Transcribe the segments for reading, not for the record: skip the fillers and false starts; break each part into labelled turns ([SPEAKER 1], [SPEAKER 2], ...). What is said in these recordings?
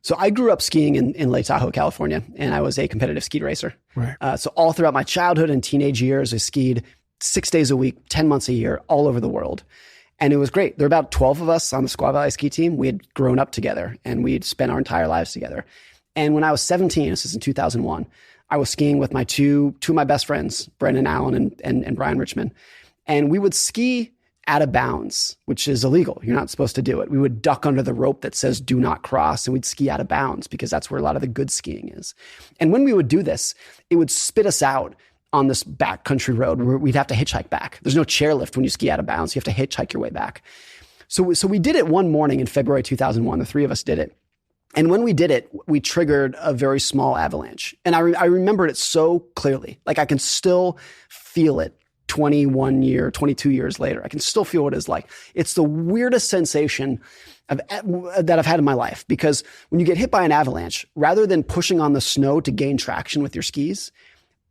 [SPEAKER 1] So I grew up skiing in Lake Tahoe, California, and I was a competitive ski racer.
[SPEAKER 2] Right.
[SPEAKER 1] So all throughout my childhood and teenage years, I skied 6 days a week, 10 months a year, all over the world. And it was great. There were about 12 of us on the Squaw Valley ski team. We had grown up together and we'd spent our entire lives together. And when I was 17, this is in 2001, I was skiing with my two of my best friends, Brendan Allen and Brian Richmond. And we would ski out of bounds, which is illegal. You're not supposed to do it. We would duck under the rope that says do not cross, and we'd ski out of bounds because that's where a lot of the good skiing is. And when we would do this, it would spit us out on this backcountry road where we'd have to hitchhike back. There's no chairlift when you ski out of bounds. You have to hitchhike your way back. So we did it one morning in February 2001. The three of us did it. And when we did it, we triggered a very small avalanche. And I remembered it so clearly. Like I can still feel it 22 years later. I can still feel what it's like. It's the weirdest sensation that I've had in my life, because when you get hit by an avalanche, rather than pushing on the snow to gain traction with your skis,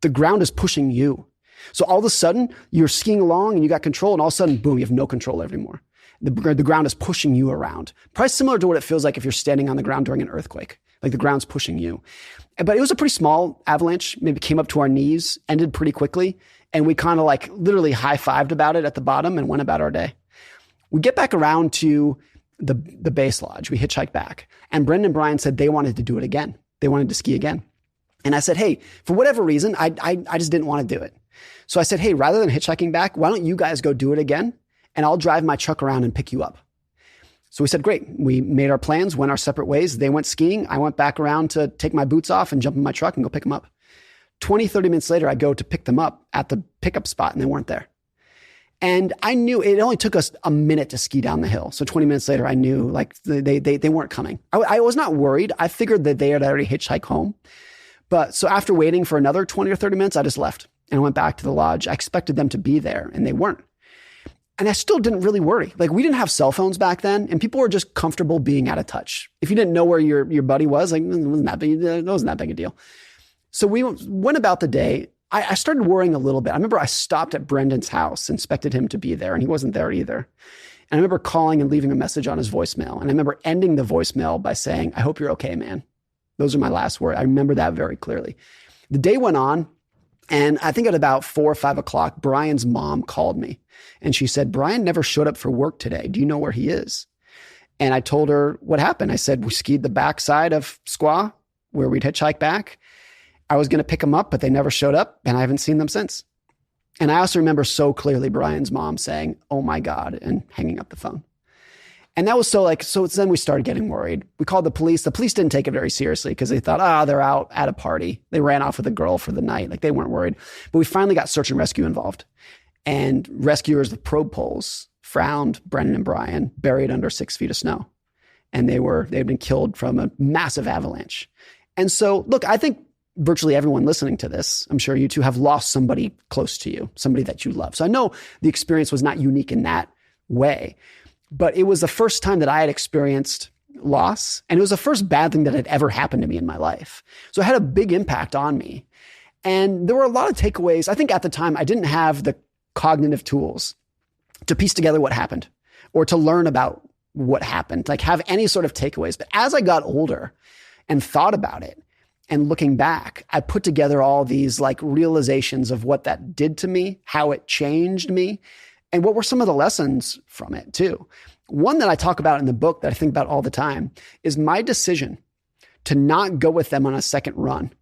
[SPEAKER 1] the ground is pushing you. So all of a sudden you're skiing along and you got control, and all of a sudden, boom, you have no control anymore. The ground is pushing you around. Probably similar to what it feels like if you're standing on the ground during an earthquake. Like the ground's pushing you. But it was a pretty small avalanche, maybe came up to our knees, ended pretty quickly. And we kind of like literally high-fived about it at the bottom and went about our day. We get back around to the base lodge. We hitchhiked back. And Brendan and Brian said they wanted to do it again. They wanted to ski again. And I said, hey, for whatever reason, I just didn't want to do it. So I said, hey, rather than hitchhiking back, why don't you guys go do it again? And I'll drive my truck around and pick you up. So we said, great. We made our plans, went our separate ways. They went skiing. I went back around to take my boots off and jump in my truck and go pick them up. 20, 30 minutes later, I go to pick them up at the pickup spot and they weren't there. And I knew it only took us a minute to ski down the hill. So 20 minutes later, I knew like they weren't coming. I was not worried. I figured that they had already hitchhiked home. But so after waiting for another 20 or 30 minutes, I just left and went back to the lodge. I expected them to be there and they weren't. And I still didn't really worry. Like we didn't have cell phones back then and people were just comfortable being out of touch. If you didn't know where your buddy was, like it wasn't that big a deal. So we went about the day. I started worrying a little bit. I remember I stopped at Brendan's house, expected him to be there, and he wasn't there either. And I remember calling and leaving a message on his voicemail. And I remember ending the voicemail by saying, I hope you're okay, man. Those are my last words. I remember that very clearly. The day went on, and I think at about 4 or 5 o'clock, Brian's mom called me. And she said, Brian never showed up for work today. Do you know where he is? And I told her what happened. I said, we skied the backside of Squaw, where we'd hitchhike back. I was going to pick them up, but they never showed up and I haven't seen them since. And I also remember so clearly Brian's mom saying, oh my God, and hanging up the phone. And that was so then we started getting worried. We called the police. The police didn't take it very seriously because they thought, they're out at a party. They ran off with a girl for the night. Like they weren't worried. But we finally got search and rescue involved. And rescuers with probe poles found Brendan and Brian buried under 6 feet of snow. And they'd been killed from a massive avalanche. And so, look, I think virtually everyone listening to this, I'm sure you too, have lost somebody close to you, somebody that you love. So I know the experience was not unique in that way, but it was the first time that I had experienced loss. And it was the first bad thing that had ever happened to me in my life. So it had a big impact on me. And there were a lot of takeaways. I think at the time I didn't have the cognitive tools to piece together what happened or to learn about what happened, like have any sort of takeaways. But as I got older and thought about it, and looking back, I put together all these like realizations of what that did to me, how it changed me, and what were some of the lessons from it too. One that I talk about in the book that I think about all the time is my decision to not go with them on a second run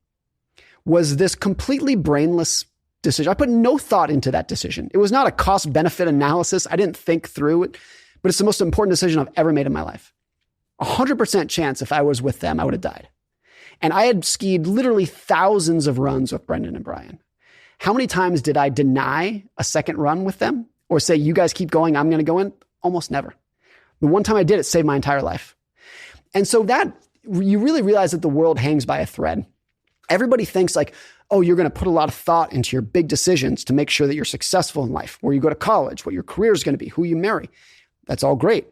[SPEAKER 1] was this completely brainless decision. I put no thought into that decision. It was not a cost-benefit analysis. I didn't think through it, but it's the most important decision I've ever made in my life. 100% chance if I was with them, I would have died. And I had skied literally thousands of runs with Brendan and Brian. How many times did I deny a second run with them or say, you guys keep going, I'm going to go in? Almost never. The one time I did, it saved my entire life. And so that you really realize that the world hangs by a thread. Everybody thinks like, oh, you're going to put a lot of thought into your big decisions to make sure that you're successful in life, where you go to college, what your career is going to be, who you marry. That's all great.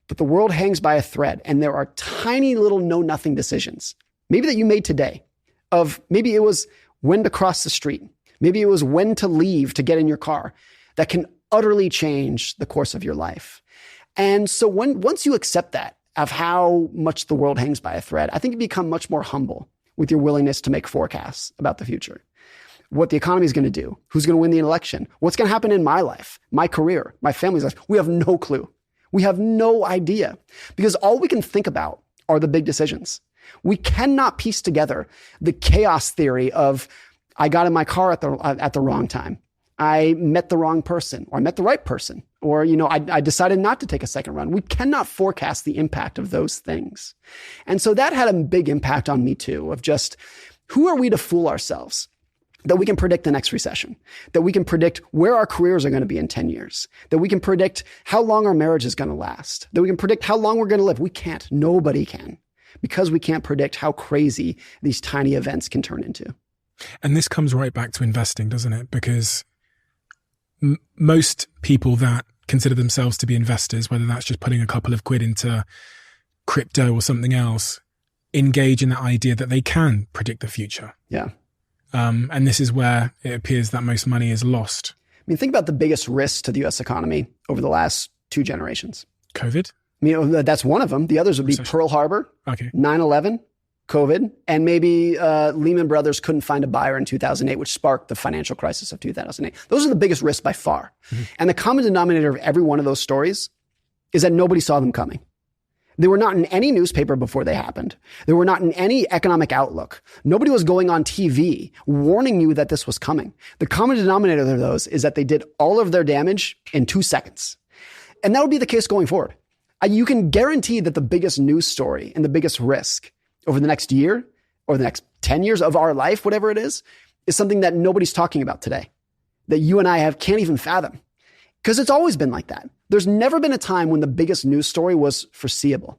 [SPEAKER 1] But the world hangs by a thread and there are tiny little know-nothing decisions. Maybe that you made today of maybe it was when to cross the street. Maybe it was when to leave to get in your car that can utterly change the course of your life. And so once you accept that of how much the world hangs by a thread. I think you become much more humble with your willingness to make forecasts about the future. What the economy is going to do, who's going to win the election, what's going to happen in my life, my career, my family's life. We have no clue. We have no idea because all we can think about are the big decisions. We cannot piece together the chaos theory of I got in my car at the wrong time. I met the wrong person, or I met the right person, or, I decided not to take a second run. We cannot forecast the impact of those things. And so that had a big impact on me too, of just who are we to fool ourselves that we can predict the next recession, that we can predict where our careers are going to be in 10 years, that we can predict how long our marriage is going to last, that we can predict how long we're going to live. We can't. Nobody can, because we can't predict how crazy these tiny events can turn into.
[SPEAKER 2] And this comes right back to investing, doesn't it? Because most people that consider themselves to be investors, whether that's just putting a couple of quid into crypto or something else, engage in the idea that they can predict the future.
[SPEAKER 1] Yeah.
[SPEAKER 2] And this is where it appears that most money is lost.
[SPEAKER 1] I mean, think about the biggest risks to the U.S. economy over the last 2 generations.
[SPEAKER 2] COVID?
[SPEAKER 1] I mean, that's one of them. The others would be Pearl Harbor, 9/11, COVID, and maybe Lehman Brothers couldn't find a buyer in 2008, which sparked the financial crisis of 2008. Those are the biggest risks by far. Mm-hmm. And the common denominator of every one of those stories is that nobody saw them coming. They were not in any newspaper before they happened. They were not in any economic outlook. Nobody was going on TV warning you that this was coming. The common denominator of those is that they did all of their damage in 2 seconds. And that would be the case going forward. You can guarantee that the biggest news story and the biggest risk over the next year or the next 10 years of our life, whatever it is something that nobody's talking about today, that you and I can't even fathom. Because it's always been like that. There's never been a time when the biggest news story was foreseeable.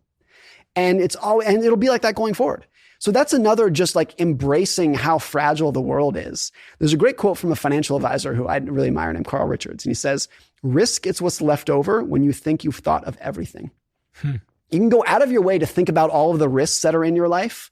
[SPEAKER 1] And it'll be like that going forward. So that's another just like embracing how fragile the world is. There's a great quote from a financial advisor who I really admire named Carl Richards. And he says, risk is what's left over when you think you've thought of everything. You can go out of your way to think about all of the risks that are in your life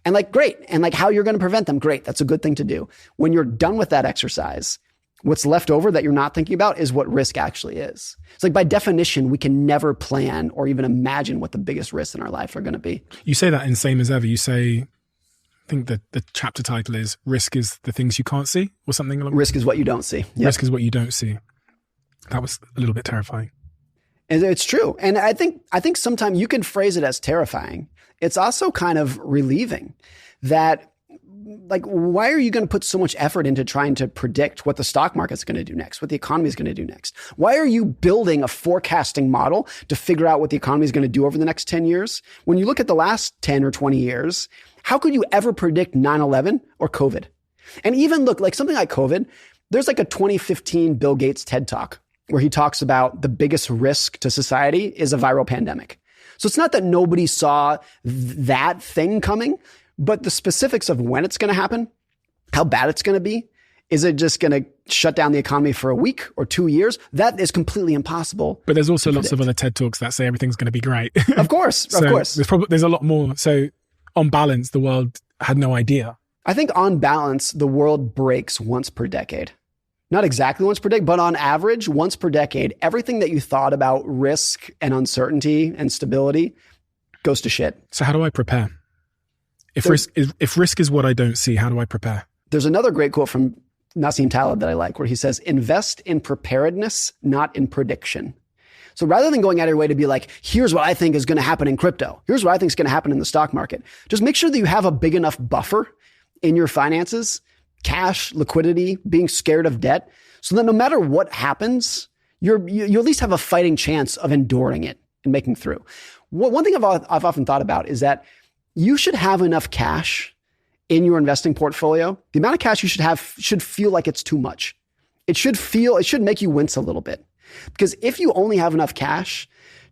[SPEAKER 1] and great. And how you're going to prevent them. Great. That's a good thing to do. When you're done with that exercise, what's left over that you're not thinking about is what risk actually is. It's by definition, we can never plan or even imagine what the biggest risks in our life are going to be.
[SPEAKER 2] You say that in Same as Ever. You say, I think that the chapter title is Risk is the Things You Can't See or something along.
[SPEAKER 1] Risk is what you don't see.
[SPEAKER 2] Yep. Risk is what you don't see. That was a little bit terrifying.
[SPEAKER 1] And it's true. And I think sometimes you can phrase it as terrifying. It's also kind of relieving that why are you going to put so much effort into trying to predict what the stock market's going to do next, what the economy is going to do next? Why are you building a forecasting model to figure out what the economy is going to do over the next 10 years? When you look at the last 10 or 20 years, how could you ever predict 9/11 or COVID? And even look, something like COVID, there's a 2015 Bill Gates TED Talk where he talks about the biggest risk to society is a viral pandemic. So it's not that nobody saw that thing coming, but the specifics of when it's going to happen, how bad it's going to be, is it just going to shut down the economy for a week or 2 years? That is completely impossible.
[SPEAKER 2] But there's also lots of other TED Talks that say everything's going to be great.
[SPEAKER 1] Of course, of course.
[SPEAKER 2] There's a lot more. So on balance, the world had no idea.
[SPEAKER 1] I think on balance, the world breaks once per decade. Not exactly once per decade, but on average, once per decade, everything that you thought about risk and uncertainty and stability goes to shit.
[SPEAKER 2] So how do I prepare? If risk is what I don't see, how do I prepare?
[SPEAKER 1] There's another great quote from Nassim Taleb that I like where he says, invest in preparedness, not in prediction. So rather than going out of your way to be here's what I think is going to happen in crypto. Here's what I think is going to happen in the stock market. Just make sure that you have a big enough buffer in your finances, cash, liquidity, being scared of debt, so that no matter what happens, you at least have a fighting chance of enduring it and making through. One thing I've often thought about is that you should have enough cash in your investing portfolio. The amount of cash you should have should feel like it's too much. It should make you wince a little bit. Because if you only have enough cash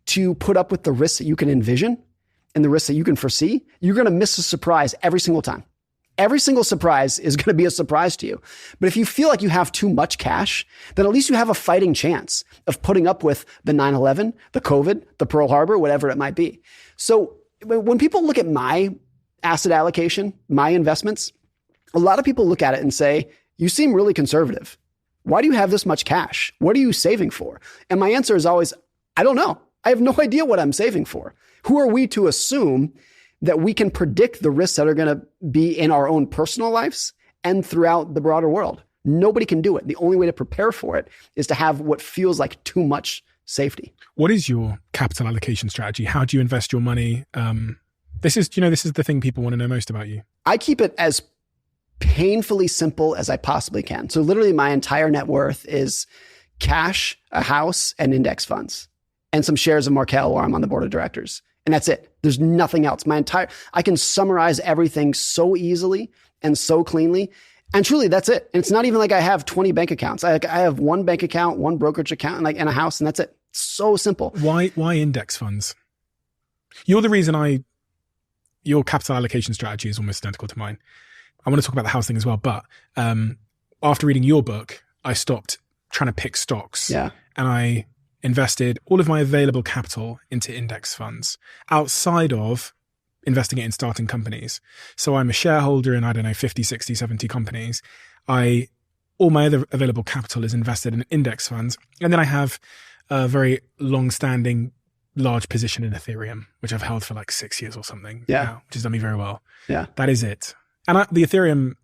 [SPEAKER 1] to put up with the risks that you can envision and the risks that you can foresee, you're going to miss a surprise every single time. Every single surprise is going to be a surprise to you. But if you feel like you have too much cash, then at least you have a fighting chance of putting up with the 9/11, the COVID, the Pearl Harbor, whatever it might be. So when people look at my asset allocation, my investments, a lot of people look at it and say, you seem really conservative. Why do you have this much cash? What are you saving for? And my answer is always, I don't know. I have no idea what I'm saving for. Who are we to assume that we can predict the risks that are going to be in our own personal lives and throughout the broader world? Nobody can do it. The only way to prepare for it is to have what feels like too much safety.
[SPEAKER 2] What is your capital allocation strategy? How do you invest your money? This is the thing people want to know most about you.
[SPEAKER 1] I keep it as painfully simple as I possibly can. So literally my entire net worth is cash, a house, and index funds, and some shares of Markel where I'm on the board of directors. And that's it. There's nothing else. I can summarize everything so easily and so cleanly. And truly, that's it. And it's not even like I have 20 bank accounts. I have one bank account, one brokerage account, and a house, and that's it. So simple.
[SPEAKER 2] Why index funds? You're the reason your capital allocation strategy is almost identical to mine. I want to talk about the house thing as well. But after reading your book, I stopped trying to pick stocks.
[SPEAKER 1] Yeah.
[SPEAKER 2] And I invested all of my available capital into index funds outside of investing it in starting companies. So I'm a shareholder in, 50, 60, 70 companies. All my other available capital is invested in index funds. And then I have a very long-standing large position in Ethereum, which I've held for like 6 years or something.
[SPEAKER 1] Yeah.
[SPEAKER 2] Which has done me very well.
[SPEAKER 1] Yeah.
[SPEAKER 2] That is it. And the Ethereum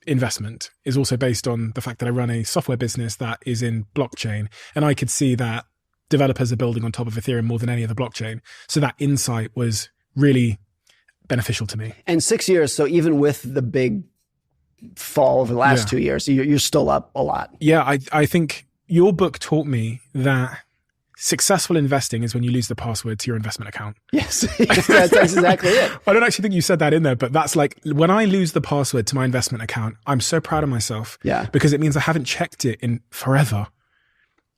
[SPEAKER 2] investment is also based on the fact that I run a software business that is in blockchain. And I could see that developers are building on top of Ethereum more than any other blockchain. So that insight was really beneficial to me.
[SPEAKER 1] And 6 years, so even with the big fall over the last 2 years, you're still up a lot.
[SPEAKER 2] Yeah, I think your book taught me that successful investing is when you lose the password to your investment account.
[SPEAKER 1] Yes, that's exactly it.
[SPEAKER 2] I don't actually think you said that in there, but that's like, when I lose the password to my investment account, I'm so proud of myself.
[SPEAKER 1] Yeah.
[SPEAKER 2] Because it means I haven't checked it in forever.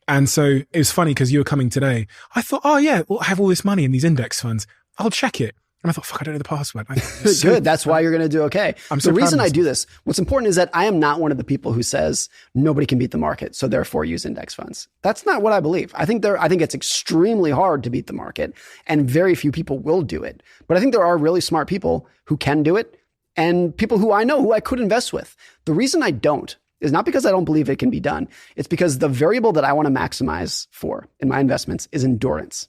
[SPEAKER 2] And so it was funny because you were coming today. I thought, oh yeah, well, I have all this money in these index funds. I'll check it. And I thought, fuck, I don't know the password.
[SPEAKER 1] Good. That's why you're going to do okay.
[SPEAKER 2] The
[SPEAKER 1] reason I do this, what's important is that I am not one of the people who says nobody can beat the market, so therefore use index funds. That's not what I believe. I think it's extremely hard to beat the market, and very few people will do it. But I think there are really smart people who can do it, and people who I know who I could invest with. The reason I don't is not because I don't believe it can be done. It's because the variable that I want to maximize for in my investments is endurance.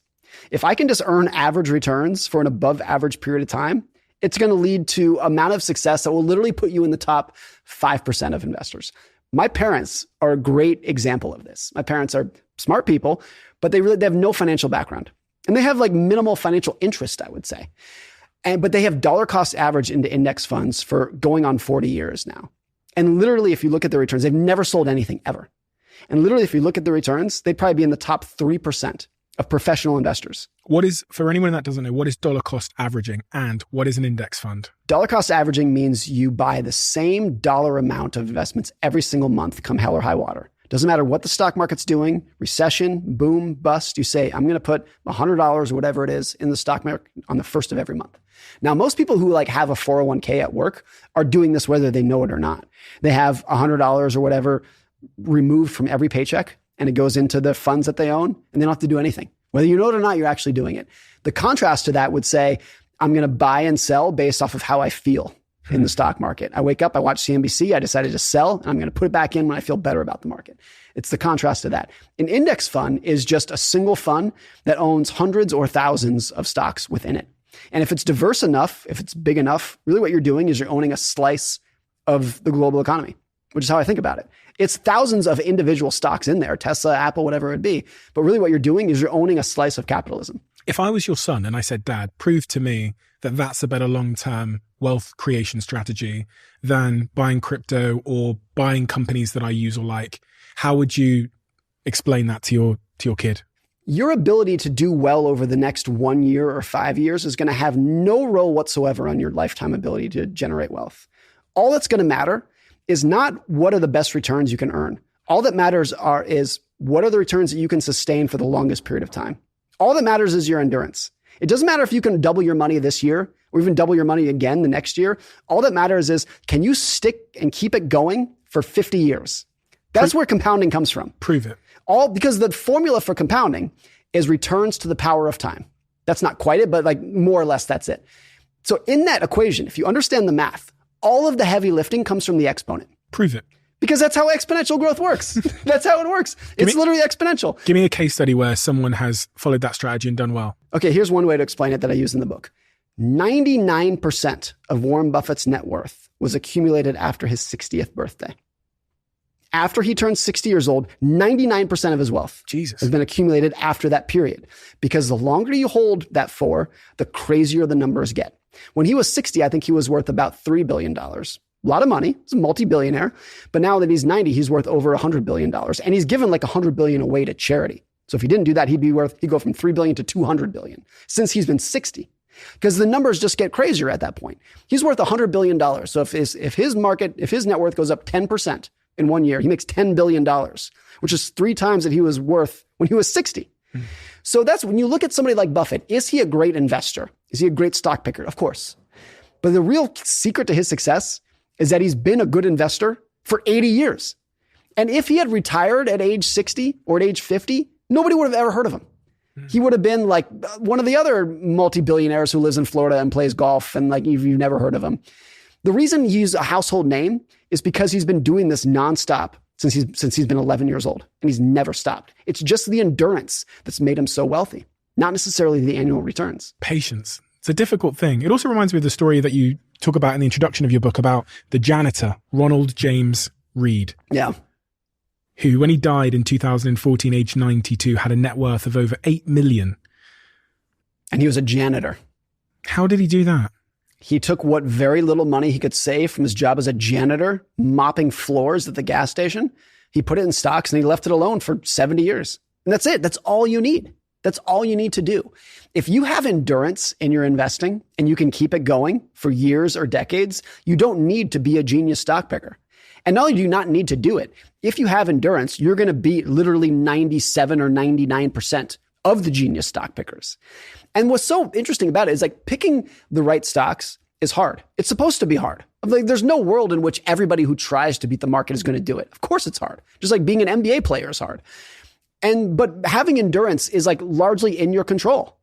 [SPEAKER 1] If I can just earn average returns for an above average period of time, it's going to lead to amount of success that will literally put you in the top 5% of investors. My parents are a great example of this. My parents are smart people, but they have no financial background. And they have like minimal financial interest, I would say. But they have dollar cost average into index funds for going on 40 years now. And literally, if you look at the returns, they've never sold anything ever. And literally, if you look at the returns, they'd probably be in the top 3% of professional investors.
[SPEAKER 2] For anyone that doesn't know, what is dollar cost averaging and what is an index fund?
[SPEAKER 1] Dollar cost averaging means you buy the same dollar amount of investments every single month, come hell or high water. Doesn't matter what the stock market's doing, recession, boom, bust. You say, I'm going to put $100 or whatever it is in the stock market on the first of every month. Now, most people who have a 401k at work are doing this whether they know it or not. They have $100 or whatever removed from every paycheck, and it goes into the funds that they own, and they don't have to do anything. Whether you know it or not, you're actually doing it. The contrast to that would say, I'm going to buy and sell based off of how I feel in the stock market. I wake up, I watch CNBC, I decided to sell, and I'm going to put it back in when I feel better about the market. It's the contrast to that. An index fund is just a single fund that owns hundreds or thousands of stocks within it. And if it's diverse enough, if it's big enough, really what you're doing is you're owning a slice of the global economy, which is how I think about it. It's thousands of individual stocks in there, Tesla, Apple, whatever it be. But really what you're doing is you're owning a slice of capitalism.
[SPEAKER 2] If I was your son and I said, Dad, prove to me that that's a better long-term wealth creation strategy than buying crypto or buying companies that I use or like, how would you explain that to your kid?
[SPEAKER 1] Your ability to do well over the next 1 year or 5 years is going to have no role whatsoever on your lifetime ability to generate wealth. All that's going to matter is not what are the best returns you can earn. All that matters is what are the returns that you can sustain for the longest period of time. All that matters is your endurance. It doesn't matter if you can double your money this year or even double your money again the next year. All that matters is, can you stick and keep it going for 50 years? That's where compounding comes from.
[SPEAKER 2] Prove it.
[SPEAKER 1] Because the formula for compounding is returns to the power of time. That's not quite it, but more or less that's it. So in that equation, if you understand the math, all of the heavy lifting comes from the exponent.
[SPEAKER 2] Prove it.
[SPEAKER 1] Because that's how exponential growth works. That's how it works. It's literally exponential.
[SPEAKER 2] Give me a case study where someone has followed that strategy and done well.
[SPEAKER 1] Okay, here's one way to explain it that I use in the book. 99% of Warren Buffett's net worth was accumulated after his 60th birthday. After he turned 60 years old, 99% of his wealth has been accumulated after that period. Because the longer you hold that for, the crazier the numbers get. When he was 60, I think he was worth about $3 billion. A lot of money. He's a multi-billionaire. But now that he's 90, he's worth over $100 billion. And he's given like $100 billion away to charity. So if he didn't do that, he'd go from $3 billion to $200 billion since he's been 60. Because the numbers just get crazier at that point. He's worth $100 billion. So if his net worth goes up 10% in 1 year, he makes $10 billion, which is 3 times that he was worth when he was 60. So that's when you look at somebody like Buffett, is he a great investor? Is he a great stock picker? Of course. But the real secret to his success is that he's been a good investor for 80 years. And if he had retired at age 60 or at age 50, nobody would have ever heard of him. He would have been like one of the other multi-billionaires who lives in Florida and plays golf, and like you've never heard of him. The reason he's a household name is because he's been doing this nonstop since he's been 11 years old, and he's never stopped. It's just the endurance that's made him so wealthy, not necessarily the annual returns.
[SPEAKER 2] Patience. It's a difficult thing. It also reminds me of the story that you talk about in the introduction of your book about the janitor, Ronald James Reed.
[SPEAKER 1] Yeah.
[SPEAKER 2] Who, when he died in 2014, aged 92, had a net worth of over $8 million.
[SPEAKER 1] And he was a janitor.
[SPEAKER 2] How did he do that?
[SPEAKER 1] He took what very little money he could save from his job as a janitor, mopping floors at the gas station. He put it in stocks and he left it alone for 70 years. And that's it. That's all you need. That's all you need to do. If you have endurance in your investing and you can keep it going for years or decades, you don't need to be a genius stock picker. And not only do you not need to do it, if you have endurance, you're going to beat literally 97 or 99% of the genius stock pickers. And what's so interesting about it is like picking the right stocks is hard. It's supposed to be hard. Like, there's no world in which everybody who tries to beat the market is going to do it. Of course it's hard. Just like being an NBA player is hard. But having endurance is like largely in your control.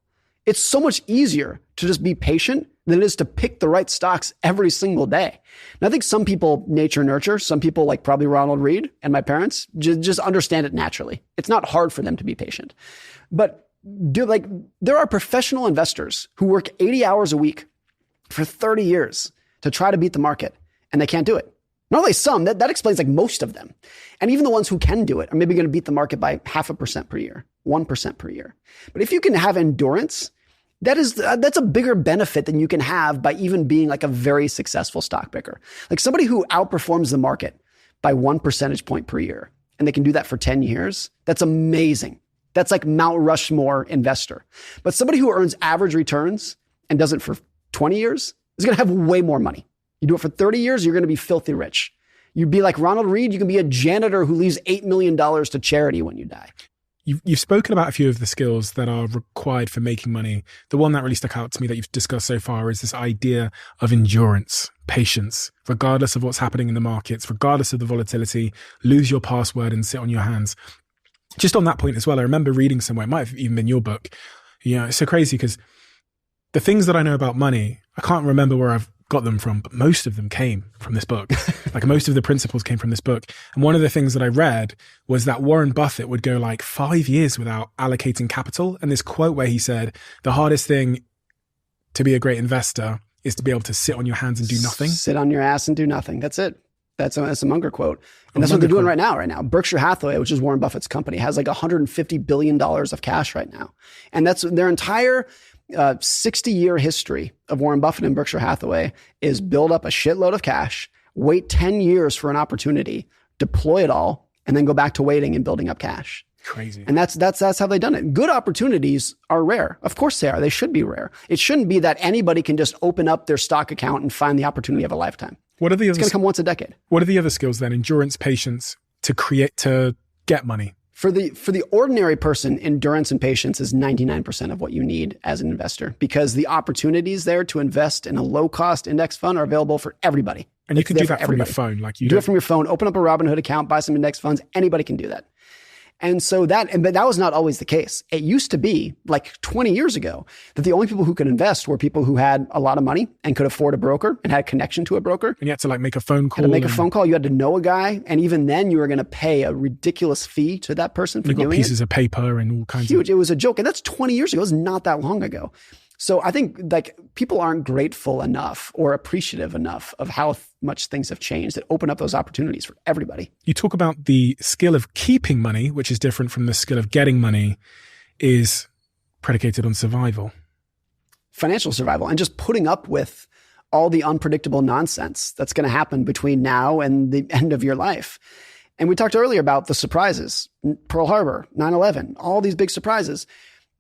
[SPEAKER 1] It's so much easier to just be patient than it is to pick the right stocks every single day. And I think some people nature nurture, some people like probably Ronald Reed and my parents just understand it naturally. It's not hard for them to be patient. But there are professional investors who work 80 hours a week for 30 years to try to beat the market, and they can't do it. Not only some, that explains like most of them. And even the ones who can do it are maybe going to beat the market by 0.5% per year, 1% per year. But if you can have endurance, that's a bigger benefit than you can have by even being like a very successful stock picker. Like somebody who outperforms the market by 1 percentage point per year, and they can do that for 10 years, that's amazing. That's like Mount Rushmore investor. But somebody who earns average returns and does it for 20 years is going to have way more money. You do it for 30 years, you're going to be filthy rich. You'd be like Ronald Reed, you can be a janitor who leaves $8 million to charity when you die.
[SPEAKER 2] You've spoken about a few of the skills that are required for making money. The one that really stuck out to me that you've discussed so far is this idea of endurance, patience, regardless of what's happening in the markets, regardless of the volatility, lose your password and sit on your hands. Just on that point as well, I remember reading somewhere, it might have even been your book. It's so crazy because the things that I know about money, I can't remember where I've got them from, but most of them came from this book. Like most of the principles came from this book. And one of the things that I read was that Warren Buffett would go like 5 years without allocating capital. And this quote where he said, the hardest thing to be a great investor is to be able to sit on your hands and do nothing.
[SPEAKER 1] Sit on your ass and do nothing. That's it. That's a Munger quote. And that's what they're doing right now. Berkshire Hathaway, which is Warren Buffett's company, has like $150 billion of cash right now. And that's their entire 60-year history of Warren Buffett and Berkshire Hathaway is build up a shitload of cash, wait 10 years for an opportunity, deploy it all, and then go back to waiting and building up cash.
[SPEAKER 2] Crazy.
[SPEAKER 1] And that's how they've done it. Good opportunities are rare. Of course they are. They should be rare. It shouldn't be that anybody can just open up their stock account and find the opportunity of a lifetime.
[SPEAKER 2] What are the
[SPEAKER 1] It's going to come once a decade.
[SPEAKER 2] What are the other skills then? Endurance, patience, to get money.
[SPEAKER 1] For the ordinary person, endurance and patience is 99% of what you need as an investor, because the opportunities there to invest in a low-cost index fund are available for everybody.
[SPEAKER 2] And you can do that from your phone.
[SPEAKER 1] Like you do it from your phone, open up a Robinhood account, buy some index funds. Anybody can do that. And so but that was not always the case. It used to be like 20 years ago that the only people who could invest were people who had a lot of money and could afford a broker and had a connection to a broker.
[SPEAKER 2] And you had to like make a phone call.
[SPEAKER 1] A phone call. You had to know a guy. And even then you were going to pay a ridiculous fee to that person for doing it.
[SPEAKER 2] Pieces of paper and all kinds
[SPEAKER 1] Huge. It was a joke. And that's 20 years ago. It was not that long ago. So I think like people aren't grateful enough or appreciative enough of how much things have changed that open up those opportunities for everybody.
[SPEAKER 2] You talk about the skill of keeping money, which is different from the skill of getting money, is predicated on survival.
[SPEAKER 1] Financial survival and just putting up with all the unpredictable nonsense that's going to happen between now and the end of your life. And we talked earlier about the surprises, Pearl Harbor, 9/11, all these big surprises.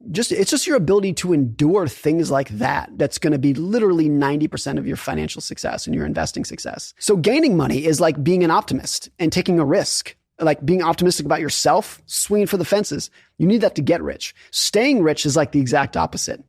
[SPEAKER 1] It's just your ability to endure things like that that's going to be literally 90% of your financial success and your investing success. So gaining money is like being an optimist and taking a risk, like being optimistic about yourself, swinging for the fences. You need that to get rich. Staying rich is like the exact opposite.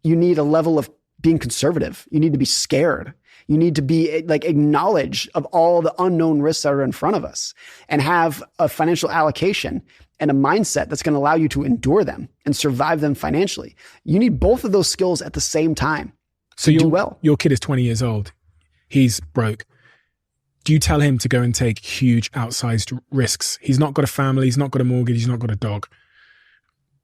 [SPEAKER 1] You need a level of being conservative. You need to be scared. You need to be like acknowledge of all the unknown risks that are in front of us and have a financial allocation and a mindset that's going to allow you to endure them and survive them financially. You need both of those skills at the same time to do well.
[SPEAKER 2] Your kid is 20 years old. He's broke. Do you tell him to go and take huge outsized risks? He's not got a family. He's not got a mortgage. He's not got a dog.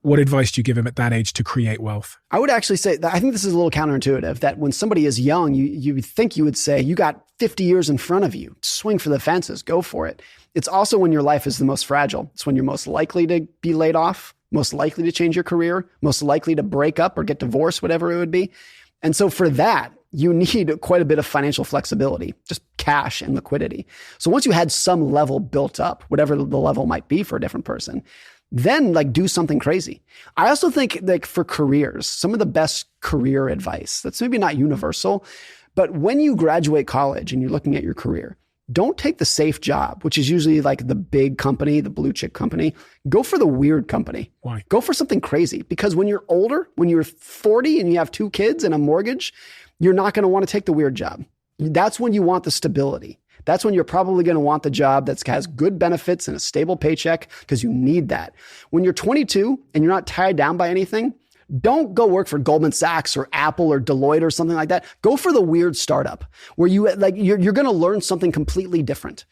[SPEAKER 2] What advice do you give him at that age to create wealth?
[SPEAKER 1] I would actually say that I think this is a little counterintuitive, that when somebody is young, you would think you would say, you got 50 years in front of you, swing for the fences, go for it. It's also when your life is the most fragile. It's when you're most likely to be laid off, most likely to change your career, most likely to break up or get divorced, whatever it would be. And so for that, you need quite a bit of financial flexibility, just cash and liquidity. So once you had some level built up, whatever the level might be for a different person, then like do something crazy. I also think like for careers, some of the best career advice, that's maybe not universal, but when you graduate college and you're looking at your career, don't take the safe job, which is usually like the big company, the blue chip company. Go for the weird company.
[SPEAKER 2] Why?
[SPEAKER 1] Go for something crazy, because when you're older, when you're 40 and you have 2 kids and a mortgage, you're not going to want to take the weird job. That's when you want the stability. That's when you're probably going to want the job that has good benefits and a stable paycheck, because you need that. When you're 22 and you're not tied down by anything, don't go work for Goldman Sachs or Apple or Deloitte or something like that. Go for the weird startup where you're going to learn something completely different.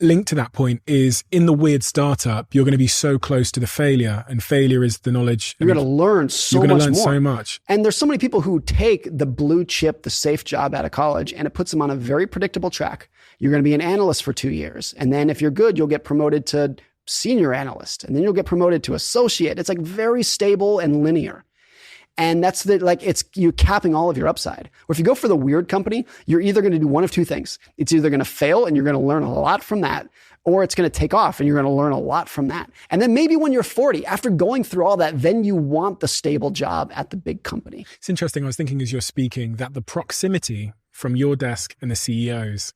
[SPEAKER 2] Linked to that point is, in the weird startup, you're going to be so close to the failure, and failure is the knowledge.
[SPEAKER 1] You're going to learn so much more. You're going to learn
[SPEAKER 2] so much.
[SPEAKER 1] And there's so many people who take the blue chip, the safe job out of college, and it puts them on a very predictable track. You're going to be an analyst for 2 years. And then if you're good, you'll get promoted to senior analyst, and then you'll get promoted to associate. It's like very stable and linear. And that's you're capping all of your upside. Or if you go for the weird company, you're either going to do one of 2 things. It's either going to fail and you're going to learn a lot from that, or it's going to take off and you're going to learn a lot from that. And then maybe when you're 40, after going through all that, then you want the stable job at the big company.
[SPEAKER 2] It's interesting. I was thinking as you're speaking that the proximity from your desk and the CEO's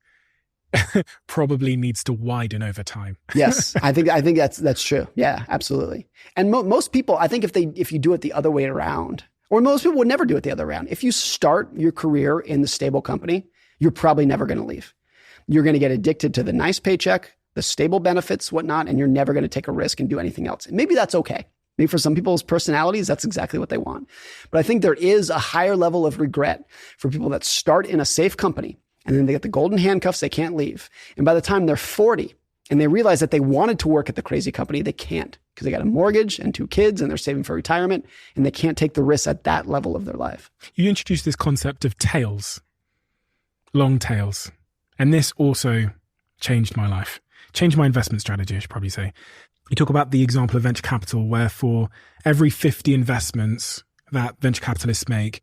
[SPEAKER 2] probably needs to widen over time.
[SPEAKER 1] Yes, I think that's true. Yeah, absolutely. And most people, I think if you do it the other way around, or most people would never do it the other way around. If you start your career in the stable company, you're probably never going to leave. You're going to get addicted to the nice paycheck, the stable benefits, whatnot, and you're never going to take a risk and do anything else. And maybe that's okay. Maybe for some people's personalities, that's exactly what they want. But I think there is a higher level of regret for people that start in a safe company, and then they get the golden handcuffs, they can't leave. And by the time they're 40 and they realize that they wanted to work at the crazy company, they can't, because they got a mortgage and 2 kids and they're saving for retirement, and they can't take the risks at that level of their life.
[SPEAKER 2] You introduced this concept of tails, long tails. And this also changed my life, changed my investment strategy, I should probably say. You talk about the example of venture capital, where for every 50 investments that venture capitalists make,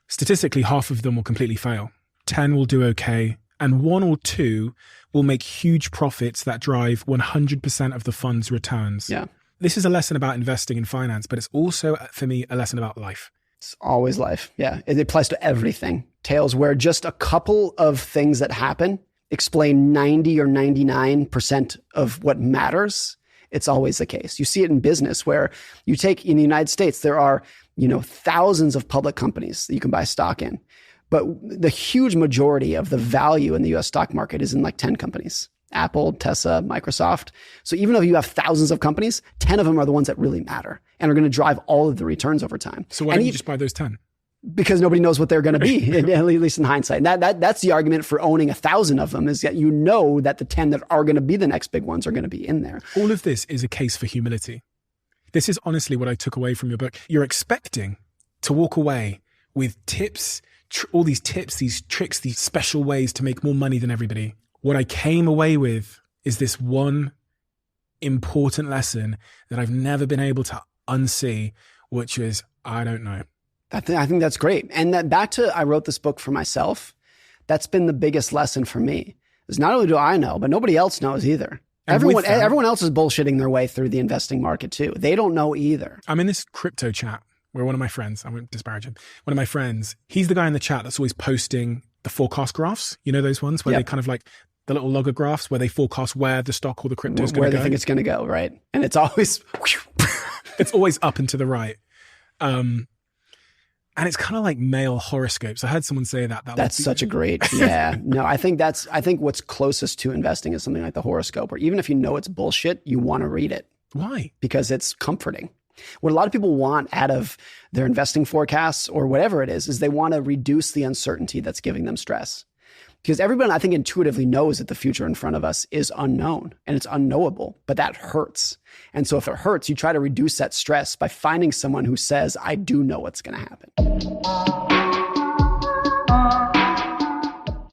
[SPEAKER 2] statistically, half of them will completely fail. 10 will do okay, and 1 or 2 will make huge profits that drive 100% of the fund's returns.
[SPEAKER 1] Yeah.
[SPEAKER 2] This is a lesson about investing in finance, but it's also, for me, a lesson about life.
[SPEAKER 1] It's always life. Yeah. It applies to everything. Tails, where just a couple of things that happen explain 90 or 99% of what matters. It's always the case. You see it in business, where you take in the United States, there are, thousands of public companies that you can buy stock in. But the huge majority of the value in the US stock market is in like 10 companies. Apple, Tesla, Microsoft. So even though you have thousands of companies, 10 of them are the ones that really matter and are going to drive all of the returns over time.
[SPEAKER 2] So why don't you just buy those 10?
[SPEAKER 1] Because nobody knows what they're going to be, at least in hindsight. And that's the argument for owning 1,000 of them, is that you know that the 10 that are going to be the next big ones are going to be in there.
[SPEAKER 2] All of this is a case for humility. This is honestly what I took away from your book. You're expecting to walk away with tips, all these tips, these tricks, these special ways to make more money than everybody. What I came away with is this one important lesson that I've never been able to unsee, which is, I don't know.
[SPEAKER 1] I think that's great. And that back to, I wrote this book for myself. That's been the biggest lesson for me. Is not only do I know, but nobody else knows either. Everyone else is bullshitting their way through the investing market too. They don't know either.
[SPEAKER 2] I'm in this crypto chat where one of my friends, I won't disparage him, one of my friends, he's the guy in the chat that's always posting the forecast graphs. You know those ones where they kind of like the little logger graphs where they forecast where the stock or the crypto is going to go.
[SPEAKER 1] Where they think it's going to go, right? And it's always...
[SPEAKER 2] it's always up and to the right. And it's kind of like male horoscopes. I heard someone say that.
[SPEAKER 1] That's such a great, yeah. No, I think what's closest to investing is something like the horoscope, where even if you know it's bullshit, you want to read it.
[SPEAKER 2] Why?
[SPEAKER 1] Because it's comforting. What a lot of people want out of their investing forecasts or whatever it is they want to reduce the uncertainty that's giving them stress. Because everyone, I think, intuitively knows that the future in front of us is unknown and it's unknowable, but that hurts. And so if it hurts, you try to reduce that stress by finding someone who says, I do know what's going to happen.